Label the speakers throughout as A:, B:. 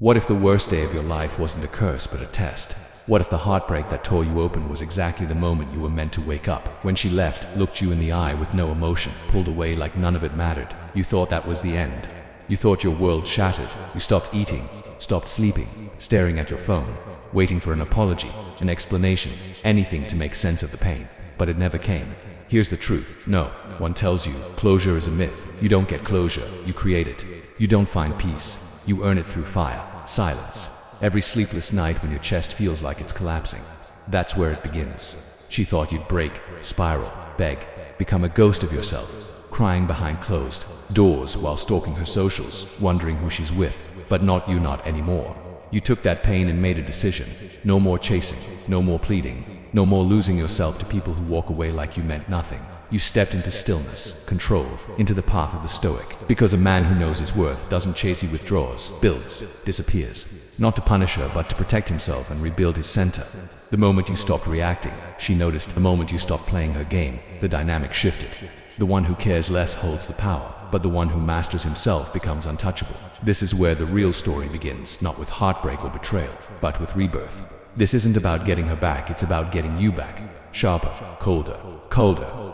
A: What if the worst day of your life wasn't a curse but a test? What if the heartbreak that tore you open was exactly the moment you were meant to wake up? When she left, looked you in the eye with no emotion, pulled away like none of it mattered, you thought that was the end. You thought your world shattered. You stopped eating, stopped sleeping, staring at your phone, waiting for an apology, an explanation, anything to make sense of the pain. But it never came. Here's the truth. No one tells you closure is a myth. You don't get closure, you create it. You don't find peace, you earn it through fire, silence. Every sleepless night when your chest feels like it's collapsing. That's where it begins. She thought you'd break, spiral, beg, become a ghost of yourself, crying behind closed doors while stalking her socials, wondering who she's with. But not you, not anymore. You took that pain and made a decision. No more chasing, no more pleading, no more losing yourself to people who walk away like you meant nothing. You stepped into stillness, control, into the path of the stoic. Because a man who knows his worth doesn't chase, he withdraws, builds, disappears. Not to punish her, but to protect himself and rebuild his center. The moment you stopped reacting, she noticed. The moment you stopped playing her game, the dynamic shifted. The one who cares less holds the power, but the one who masters himself becomes untouchable. This is where the real story begins, not with heartbreak or betrayal, but with rebirth. This isn't about getting her back, it's about getting you back. Sharper, colder.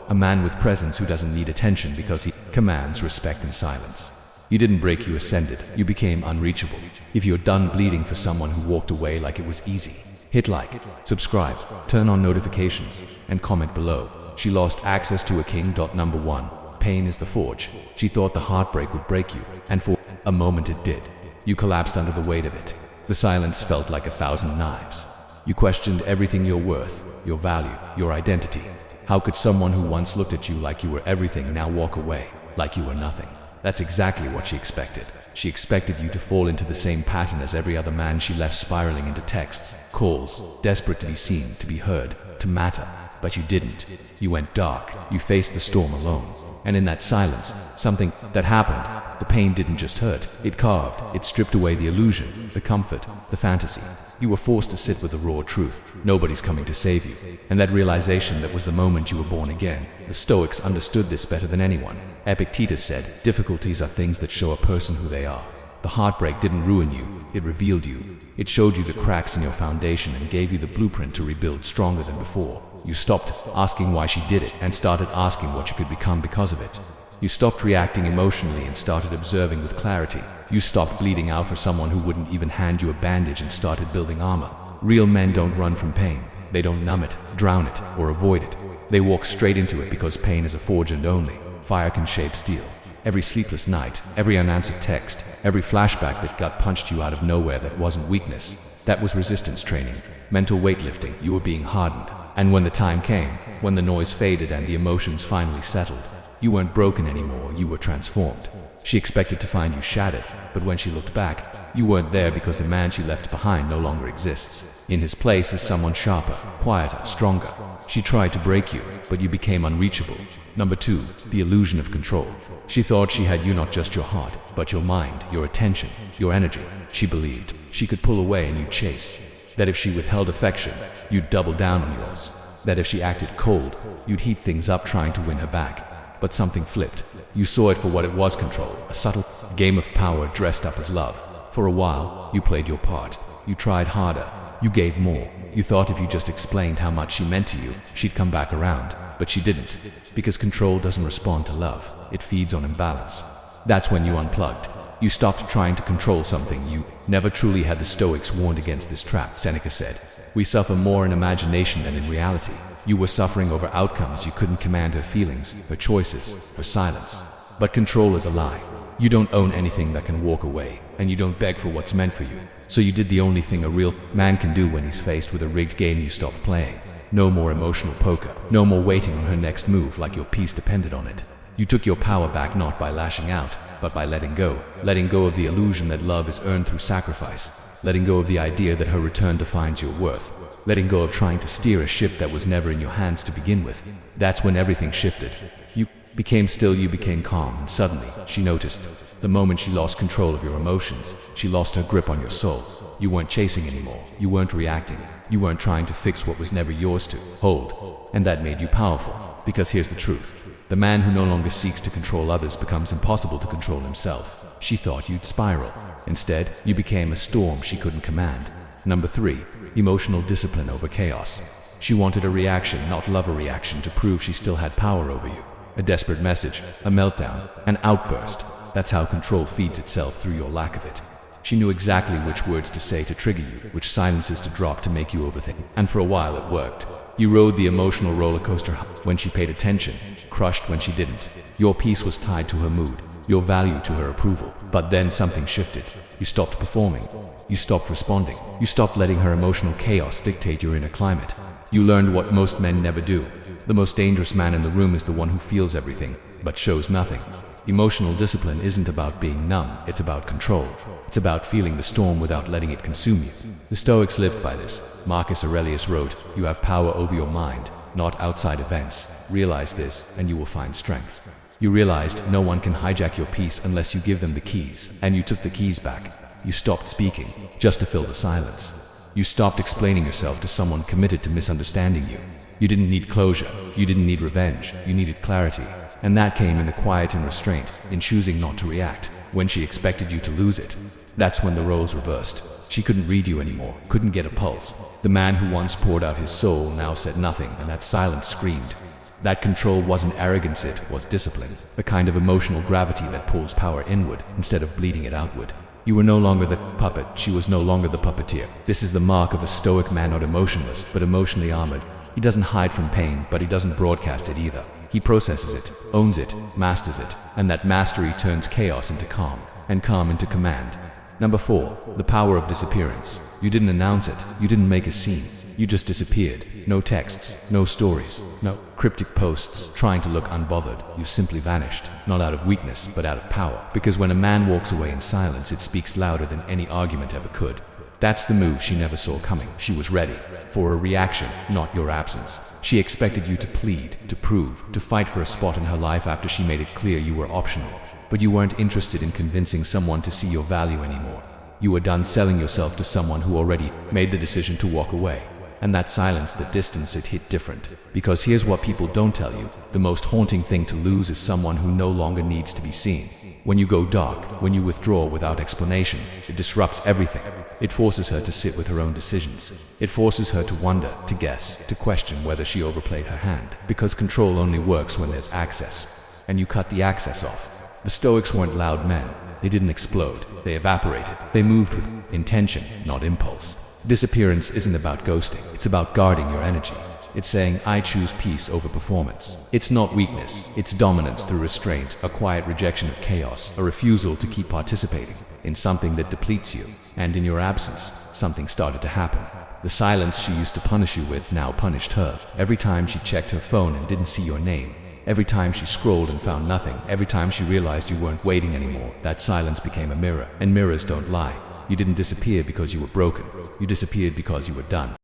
A: A man with presence who doesn't need attention because he commands respect and silence. You didn't break, you ascended. You became unreachable. If you're done bleeding for someone who walked away like it was easy, hit like, subscribe, turn on notifications, and comment below. She lost access to a king. Number 1. Pain is the forge. She thought the heartbreak would break you, and for a moment it did. You collapsed under the weight of it. The silence felt like 1,000 knives. You questioned everything: your worth, your value, your identity. How could someone who once looked at you like you were everything now walk away like you were nothing? That's exactly what she expected. She expected you to fall into the same pattern as every other man she left, spiraling into texts, calls, desperate to be seen, to be heard, to matter. But you didn't. You went dark. You faced the storm alone. And in that silence, something that happened. The pain didn't just hurt. It carved. It stripped away the illusion, the comfort, the fantasy. You were forced to sit with the raw truth. Nobody's coming to save you. And that realization, that was the moment you were born again. The Stoics understood this better than anyone. Epictetus said, difficulties are things that show a person who they are. The heartbreak didn't ruin you, it revealed you. It showed you the cracks in your foundation and gave you the blueprint to rebuild stronger than before. You stopped asking why she did it and started asking what you could become because of it. You stopped reacting emotionally and started observing with clarity. You stopped bleeding out for someone who wouldn't even hand you a bandage and started building armor. Real men don't run from pain. They don't numb it, drown it, or avoid it. They walk straight into it because pain is a forge, and only fire can shape steel. Every sleepless night, every unanswered text, every flashback that gut punched you out of nowhere, that wasn't weakness. That was resistance training, mental weightlifting. You were being hardened. And when the time came, when the noise faded and the emotions finally settled, you weren't broken anymore, you were transformed. She expected to find you shattered, but when she looked back, you weren't there because the man she left behind no longer exists. In his place is someone sharper, quieter, stronger. She tried to break you, but you became unreachable. Number 2, the illusion of control. She thought she had you, not just your heart, but your mind, your attention, your energy. She believed she could pull away and you'd chase. That if she withheld affection, you'd double down on yours. That if she acted cold, you'd heat things up trying to win her back. But something flipped. You saw it for what it was: control, a subtle game of power dressed up as love. For a while, you played your part. You tried harder. You gave more. You thought if you just explained how much she meant to you, she'd come back around. But she didn't. Because control doesn't respond to love. It feeds on imbalance. That's when you unplugged. You stopped trying to control something you never truly had. The Stoics warned against this trap. Seneca said, "We suffer more in imagination than in reality." You were suffering over outcomes. You couldn't command her feelings, her choices, her silence. But control is a lie. You don't own anything that can walk away, and you don't beg for what's meant for you. So you did the only thing a real man can do when he's faced with a rigged game. You stopped playing. No more emotional poker. No more waiting on her next move like your peace depended on it. You took your power back, not by lashing out, but by letting go. Letting go of the illusion that love is earned through sacrifice. Letting go of the idea that her return defines your worth. Letting go of trying to steer a ship that was never in your hands to begin with. That's when everything shifted. You became still, you became calm, and suddenly, she noticed. The moment she lost control of your emotions, she lost her grip on your soul. You weren't chasing anymore. You weren't reacting. You weren't trying to fix what was never yours to hold. And that made you powerful. Because here's the truth. The man who no longer seeks to control others becomes impossible to control himself. She thought you'd spiral. Instead, you became a storm she couldn't command. Number 3. Emotional discipline over chaos. She wanted a reaction, not love a reaction, to prove she still had power over you. A desperate message, a meltdown, an outburst. That's how control feeds itself, through your lack of it. She knew exactly which words to say to trigger you, which silences to drop to make you overthink. And for a while it worked. You rode the emotional roller coaster when she paid attention, crushed when she didn't. Your peace was tied to her mood, your value to her approval. But then something shifted. You stopped performing. You stopped responding. You stopped letting her emotional chaos dictate your inner climate. You learned what most men never do. The most dangerous man in the room is the one who feels everything, but shows nothing. Emotional discipline isn't about being numb, it's about control. It's about feeling the storm without letting it consume you. The Stoics lived by this. Marcus Aurelius wrote, "You have power over your mind, not outside events. Realize this, and you will find strength." You realized no one can hijack your peace unless you give them the keys, and you took the keys back. You stopped speaking, just to fill the silence. You stopped explaining yourself to someone committed to misunderstanding you. You didn't need closure, you didn't need revenge, you needed clarity. And that came in the quiet and restraint, in choosing not to react, when she expected you to lose it. That's when the roles reversed. She couldn't read you anymore, couldn't get a pulse. The man who once poured out his soul now said nothing, and that silence screamed. That control wasn't arrogance, it was discipline, the kind of emotional gravity that pulls power inward instead of bleeding it outward. You were no longer the puppet, she was no longer the puppeteer. This is the mark of a stoic man, not emotionless, but emotionally armored. He doesn't hide from pain, but he doesn't broadcast it either. He processes it, owns it, masters it, and that mastery turns chaos into calm, and calm into command. Number 4. The power of disappearance. You didn't announce it, you didn't make a scene. You just disappeared. No texts, no stories, no cryptic posts trying to look unbothered. You simply vanished, not out of weakness, but out of power. Because when a man walks away in silence, it speaks louder than any argument ever could. That's the move she never saw coming. She was ready for a reaction, not your absence. She expected you to plead, to prove, to fight for a spot in her life after she made it clear you were optional. But you weren't interested in convincing someone to see your value anymore. You were done selling yourself to someone who already made the decision to walk away. And that silence, that distance, it hit different. Because here's what people don't tell you. The most haunting thing to lose is someone who no longer needs to be seen. When you go dark, when you withdraw without explanation, it disrupts everything. It forces her to sit with her own decisions. It forces her to wonder, to guess, to question whether she overplayed her hand. Because control only works when there's access. And you cut the access off. The Stoics weren't loud men. They didn't explode. They evaporated. They moved with intention, not impulse. Disappearance isn't about ghosting. It's about guarding your energy. It's saying, I choose peace over performance. It's not weakness. It's dominance through restraint, a quiet rejection of chaos, a refusal to keep participating in something that depletes you. And in your absence, something started to happen. The silence she used to punish you with now punished her. Every time she checked her phone and didn't see your name, every time she scrolled and found nothing, every time she realized you weren't waiting anymore, that silence became a mirror. And mirrors don't lie. You didn't disappear because you were broken. You disappeared because you were done.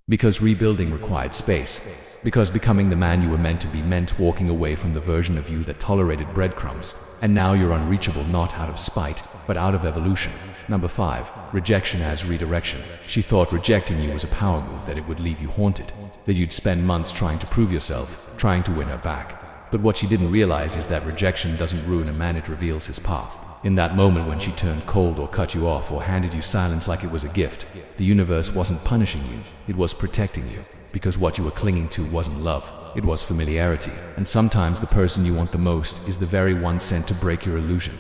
A: Because rebuilding required space. Because becoming the man you were meant to be meant walking away from the version of you that tolerated breadcrumbs. And now you're unreachable, not out of spite, but out of evolution. Number 5. Rejection as redirection. She thought rejecting you was a power move, that it would leave you haunted. That you'd spend months trying to prove yourself, trying to win her back. But what she didn't realize is that rejection doesn't ruin a man, it reveals his path. In that moment when she turned cold or cut you off or handed you silence like it was a gift, the universe wasn't punishing you, it was protecting you. Because what you were clinging to wasn't love, it was familiarity. And sometimes the person you want the most is the very one sent to break your illusion.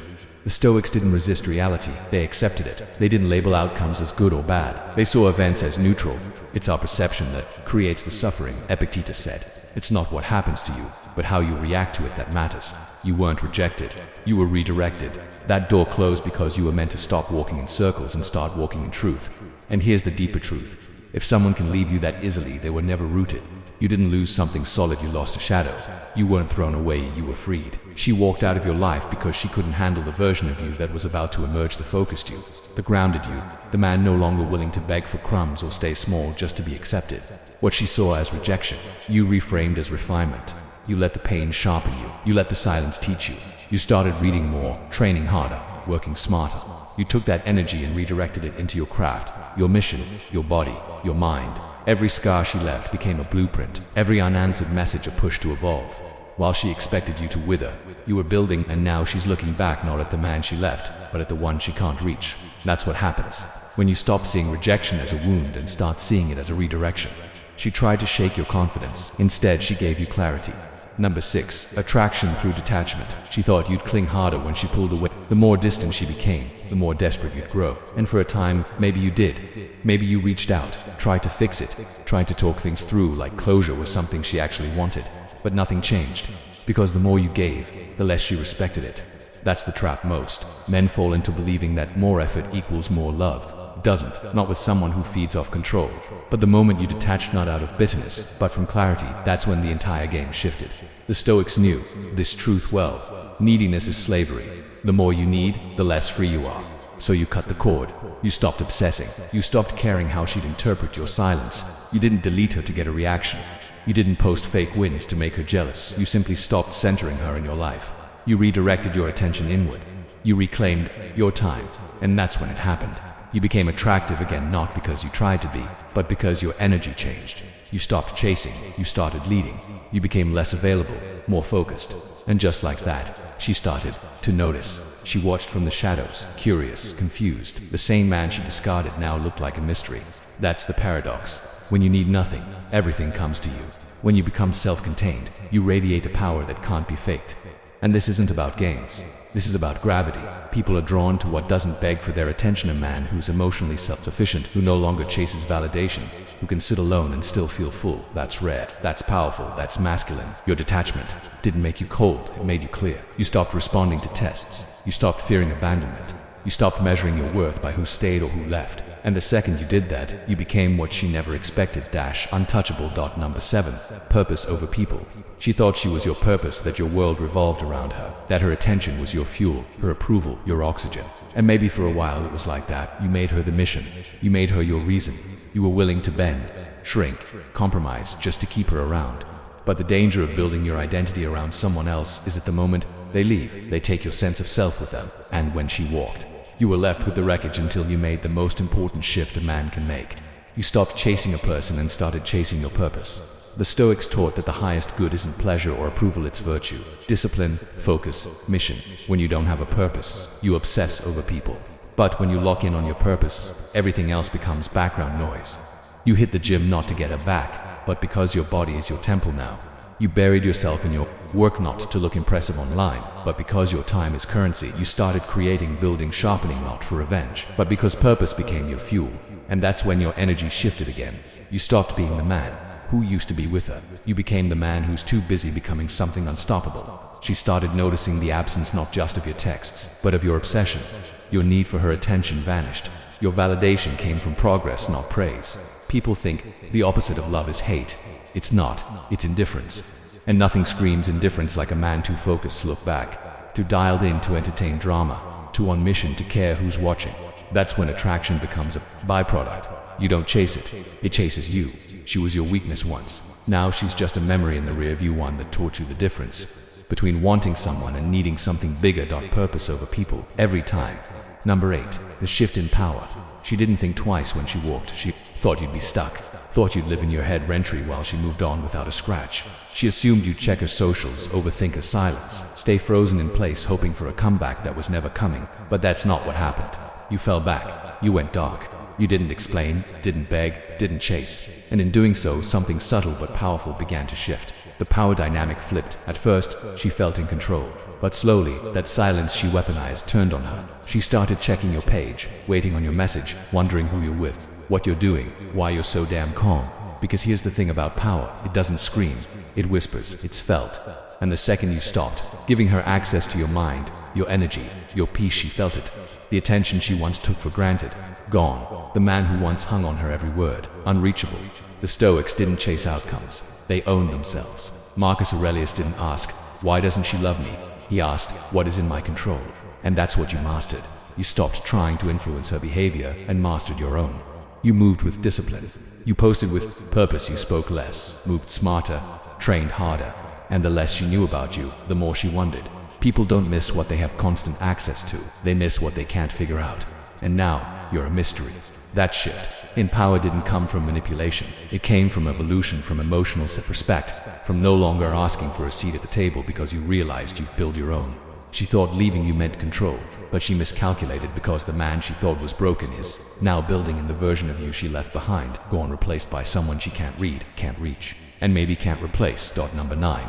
A: The Stoics didn't resist reality, they accepted it. They didn't label outcomes as good or bad. They saw events as neutral. It's our perception that creates the suffering, Epictetus said. It's not what happens to you, but how you react to it that matters. You weren't rejected, you were redirected. That door closed because you were meant to stop walking in circles and start walking in truth. And here's the deeper truth. If someone can leave you that easily, they were never rooted. You didn't lose something solid, you lost a shadow. You weren't thrown away, you were freed. She walked out of your life because she couldn't handle the version of you that was about to emerge, that focused you, that grounded you, the man no longer willing to beg for crumbs or stay small just to be accepted. What she saw as rejection, you reframed as refinement. You let the pain sharpen you. You let the silence teach you. You started reading more, training harder, working smarter. You took that energy and redirected it into your craft, your mission, your body, your mind. Every scar she left became a blueprint, every unanswered message a push to evolve. While she expected you to wither, you were building, and now she's looking back not at the man she left, but at the one she can't reach. That's what happens when you stop seeing rejection as a wound and start seeing it as a redirection. She tried to shake your confidence. Instead, she gave you clarity. Number 6. Attraction through detachment. She thought you'd cling harder when she pulled away. The more distant she became, the more desperate you'd grow. And for a time, maybe you did. Maybe you reached out, tried to fix it, tried to talk things through like closure was something she actually wanted. But nothing changed, because the more you gave, the less she respected it. That's the trap most men fall into, believing that more effort equals more love. Doesn't. Not with someone who feeds off control. But the moment you detached, not out of bitterness, but from clarity, that's when the entire game shifted. The Stoics knew this truth well. Neediness is slavery. The more you need, the less free you are. So you cut the cord. You stopped obsessing. You stopped caring how she'd interpret your silence. You didn't delete her to get a reaction. You didn't post fake wins to make her jealous. You simply stopped centering her in your life. You redirected your attention inward. You reclaimed your time. And that's when it happened. You became attractive again, not because you tried to be, but because your energy changed. You stopped chasing, you started leading. You became less available, more focused. And just like that, she started to notice. She watched from the shadows, curious, confused. The same man she discarded now looked like a mystery. That's the paradox. When you need nothing, everything comes to you. When you become self-contained, you radiate a power that can't be faked. And this isn't about games. This is about gravity. People are drawn to what doesn't beg for their attention. A man who's emotionally self-sufficient, who no longer chases validation, who can sit alone and still feel full. That's rare. That's powerful. That's masculine. Your detachment didn't make you cold. It made you clear. You stopped responding to tests. You stopped fearing abandonment. You stopped measuring your worth by who stayed or who left. And the second you did that, you became what she never expected. Untouchable. Number 7. Purpose over people. She thought she was your purpose, that your world revolved around her, that her attention was your fuel, her approval, your oxygen. And maybe for a while it was like that. You made her the mission. You made her your reason. You were willing to bend, shrink, compromise just to keep her around. But the danger of building your identity around someone else is at the moment they leave, they take your sense of self with them. And when she walked, you were left with the wreckage until you made the most important shift a man can make. You stopped chasing a person and started chasing your purpose. The Stoics taught that the highest good isn't pleasure or approval, it's virtue, discipline, focus, mission. When you don't have a purpose, you obsess over people. But when you lock in on your purpose, everything else becomes background noise. You hit the gym not to get a back, but because your body is your temple now. You buried yourself in your work not to look impressive online, but because your time is currency. You started creating, building, sharpening, not for revenge, but because purpose became your fuel. And that's when your energy shifted again. You stopped being the man who used to be with her. You became the man who's too busy becoming something unstoppable. She started noticing the absence not just of your texts, but of your obsession. Your need for her attention vanished. Your validation came from progress, not praise. People think the opposite of love is hate. It's not. It's indifference. And nothing screams indifference like a man too focused to look back, too dialed in to entertain drama, too on mission to care who's watching. That's when attraction becomes a byproduct. You don't chase it. It chases you. She was your weakness once. Now she's just a memory in the rearview, one that taught you the difference between wanting someone and needing something bigger. Purpose over people, every time. Number 8. The shift in power. She didn't think twice when she walked. She thought you'd be stuck. Thought you'd live in your head rent-free while she moved on without a scratch. She assumed you'd check her socials, overthink her silence, stay frozen in place hoping for a comeback that was never coming. But that's not what happened. You fell back. You went dark. You didn't explain, didn't beg, didn't chase. And in doing so, something subtle but powerful began to shift. The power dynamic flipped. At first, she felt in control. But slowly, that silence she weaponized turned on her. She started checking your page, waiting on your message, wondering who you're with, what you're doing, why you're so damn calm. Because here's the thing about power, it doesn't scream, it whispers, it's felt. And the second you stopped giving her access to your mind, your energy, your peace, she felt it. The attention she once took for granted, gone. The man who once hung on her every word, unreachable. The Stoics didn't chase outcomes, they owned themselves. Marcus Aurelius didn't ask, why doesn't she love me? He asked, what is in my control? And that's what you mastered. You stopped trying to influence her behavior and mastered your own. You moved with discipline. You posted with purpose. You spoke less, moved smarter, trained harder. And the less she knew about you, the more she wondered. People don't miss what they have constant access to. They miss what they can't figure out. And now, you're a mystery. That shift in power didn't come from manipulation. It came from evolution, from emotional self-respect, from no longer asking for a seat at the table because you realized you'd build your own. She thought leaving you meant control, but she miscalculated because the man she thought was broken is now building in the version of you she left behind, gone, replaced by someone she can't read, can't reach, and maybe can't replace. Number 9.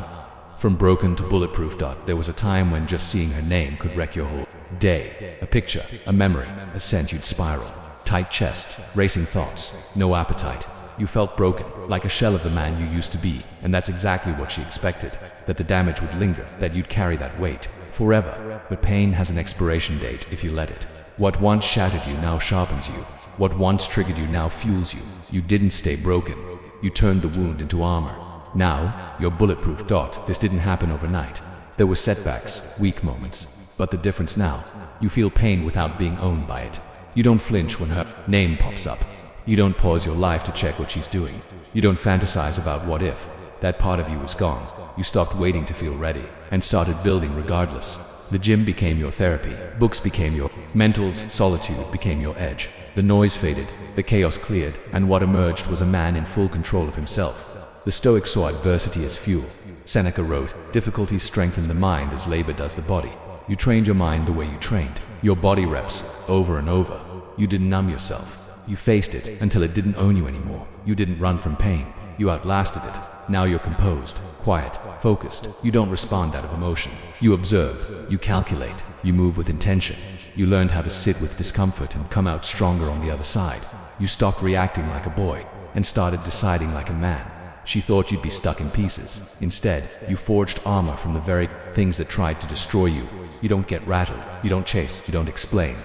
A: From broken to bulletproof. There was a time when just seeing her name could wreck your whole day. A picture, a memory, a scent, you'd spiral. Tight chest, racing thoughts, no appetite. You felt broken, like a shell of the man you used to be, and that's exactly what she expected, that the damage would linger, that you'd carry that weight forever. But pain has an expiration date if you let it. What once shattered you now sharpens you. What once triggered you now fuels you. You didn't stay broken. You turned the wound into armor. Now, you're bulletproof. This didn't happen overnight. There were setbacks, weak moments. But the difference now, you feel pain without being owned by it. You don't flinch when her name pops up. You don't pause your life to check what she's doing. You don't fantasize about what if. That part of you is gone. You stopped waiting to feel ready and started building regardless. The gym became your therapy. Books became your mentals. Solitude became your edge. The noise faded, the chaos cleared, and what emerged was a man in full control of himself. The Stoics saw adversity as fuel. Seneca wrote, "Difficulty strengthened the mind as labor does the body." You trained your mind the way you trained your body reps over and over. You didn't numb yourself. You faced it until it didn't own you anymore. You didn't run from pain. You outlasted it. Now you're composed, quiet, focused. You don't respond out of emotion. You observe, you calculate, you move with intention. You learned how to sit with discomfort and come out stronger on the other side. You stopped reacting like a boy and started deciding like a man. She thought you'd be stuck in pieces. Instead, you forged armor from the very things that tried to destroy you. You don't get rattled, you don't chase, you don't explain.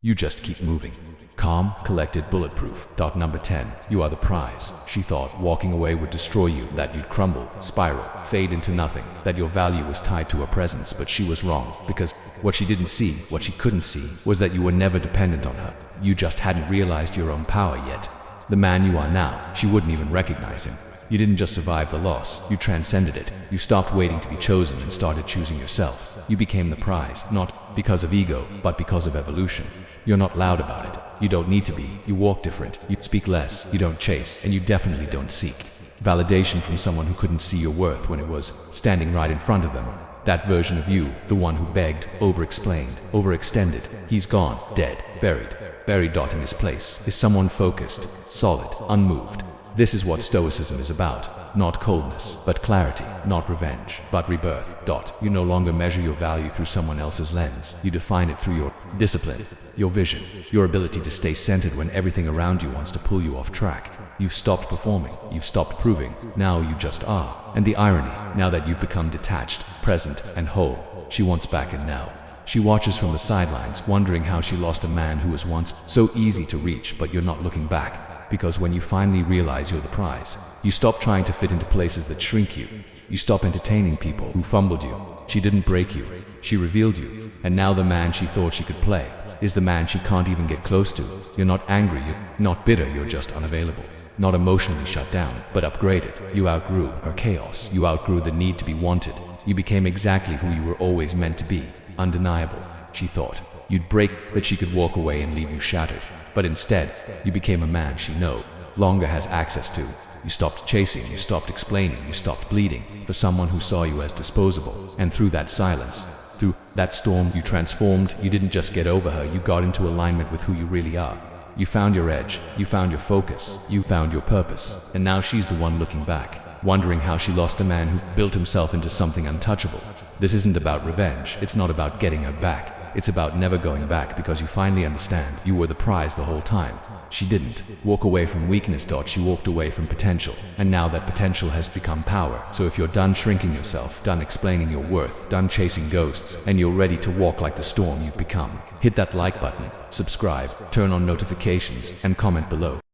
A: You just keep moving. Calm, collected, bulletproof. Number 10. You are the prize. She thought walking away would destroy you, that you'd crumble, spiral, fade into nothing, that your value was tied to her presence, but she was wrong, because what she didn't see, what she couldn't see, was that you were never dependent on her. You just hadn't realized your own power yet. The man you are now, she wouldn't even recognize him. You didn't just survive the loss, you transcended it. You stopped waiting to be chosen and started choosing yourself. You became the prize, not because of ego, but because of evolution. You're not loud about it. You don't need to be. You walk different. You speak less. You don't chase. And you definitely don't seek validation from someone who couldn't see your worth when it was standing right in front of them. That version of you, the one who begged, over-explained, overextended, he's gone, dead, buried. Buried. In his place is someone focused, solid, unmoved. This is what Stoicism is about. Not coldness, but clarity. Not revenge, but rebirth. You no longer measure your value through someone else's lens. You define it through your discipline, your vision, your ability to stay centered when everything around you wants to pull you off track. You've stopped performing. You've stopped proving. Now you just are. And the irony, now that you've become detached, present, and whole, she wants back and now. She watches from the sidelines, wondering how she lost a man who was once so easy to reach, but you're not looking back. Because when you finally realize you're the prize, you stop trying to fit into places that shrink you. You stop entertaining people who fumbled you. She didn't break you. She revealed you. And now the man she thought she could play is the man she can't even get close to. You're not angry, you're not bitter, you're just unavailable. Not emotionally shut down, but upgraded. You outgrew her chaos. You outgrew the need to be wanted. You became exactly who you were always meant to be. Undeniable. She thought you'd break, that she could walk away and leave you shattered. But instead, you became a man she no longer has access to. You stopped chasing, you stopped explaining, you stopped bleeding for someone who saw you as disposable. And through that silence, through that storm, you transformed. You didn't just get over her, you got into alignment with who you really are. You found your edge, you found your focus, you found your purpose. And now she's the one looking back, wondering how she lost a man who built himself into something untouchable. This isn't about revenge, it's not about getting her back. It's about never going back, because you finally understand you were the prize the whole time. She didn't walk away from weakness. She walked away from potential. And now that potential has become power. So if you're done shrinking yourself, done explaining your worth, done chasing ghosts, and you're ready to walk like the storm you've become, hit that like button, subscribe, turn on notifications, and comment below.